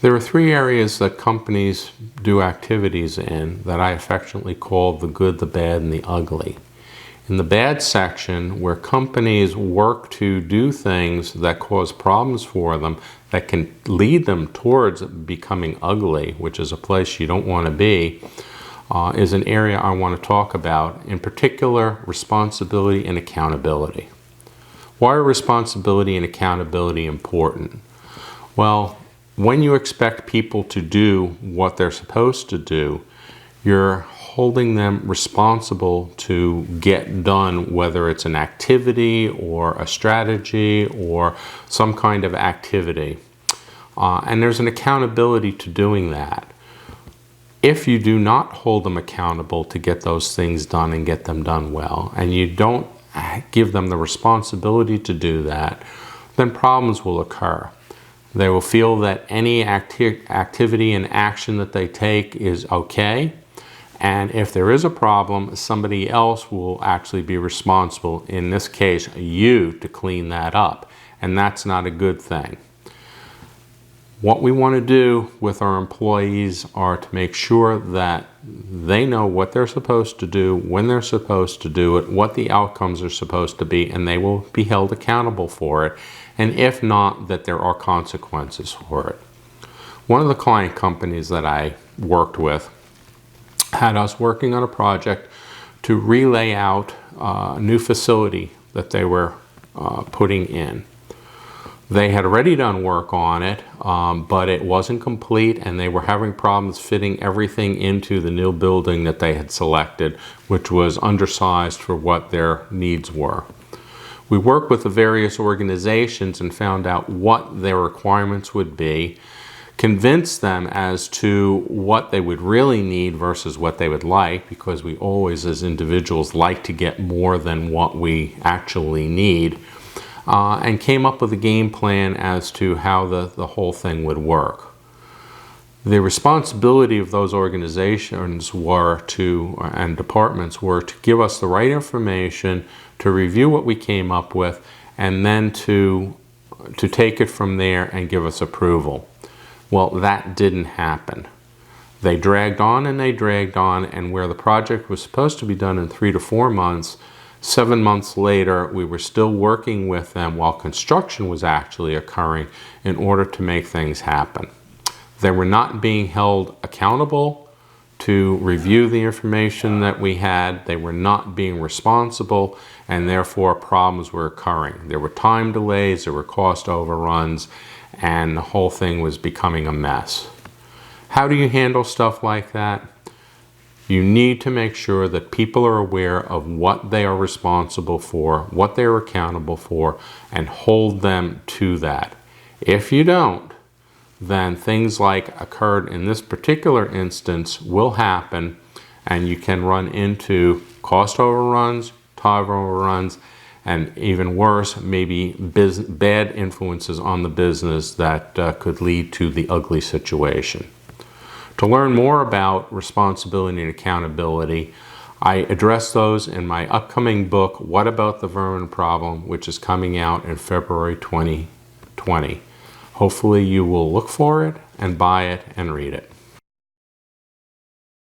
There are three areas that companies do activities in that I affectionately call the good, the bad, and the ugly. In the bad section, where companies work to do things that cause problems for them that can lead them towards becoming ugly, which is a place you don't want to be, is an area I want to talk about, in particular, responsibility and accountability. Why are responsibility and accountability important? Well, when you expect people to do what they're supposed to do, you're holding them responsible to get done, whether it's an activity or a strategy or some kind of activity. And there's an accountability to doing that. If you do not hold them accountable to get those things done and get them done well, and you don't give them the responsibility to do that, then problems will occur. They will feel that any activity and action that they take is okay. And if there is a problem, somebody else will actually be responsible, in this case, you, to clean that up. And that's not a good thing. What we want to do with our employees are to make sure that they know what they're supposed to do, when they're supposed to do it, what the outcomes are supposed to be, and they will be held accountable for it. And if not, that there are consequences for it. One of the client companies that I worked with had us working on a project to relay out a new facility that they were putting in. They had already done work on it, but it wasn't complete, and they were having problems fitting everything into the new building that they had selected, which was undersized for what their needs were. We worked with the various organizations and found out what their requirements would be, convinced them as to what they would really need versus what they would like, because we always as individuals like to get more than what we actually need, and came up with a game plan as to how the whole thing would work. The responsibility of those organizations and departments were to give us the right information, to review what we came up with, and then to take it from there and give us approval. Well, that didn't happen. They dragged on and they dragged on, and where the project was supposed to be done in 3 to 4 months, 7 months later, we were still working with them while construction was actually occurring in order to make things happen. They were not being held accountable to review the information that we had. They were not being responsible, and therefore problems were occurring. There were time delays, there were cost overruns, and the whole thing was becoming a mess. How do you handle stuff like that? You need to make sure that people are aware of what they are responsible for, what they are accountable for, and hold them to that. If you don't, then things like occurred in this particular instance will happen, and you can run into cost overruns, time overruns, and even worse, maybe bad influences on the business that could lead to the ugly situation. To learn more about responsibility and accountability, I address those in my upcoming book, What About the Vermin Problem, which is coming out in February 2020. Hopefully you will look for it and buy it and read it.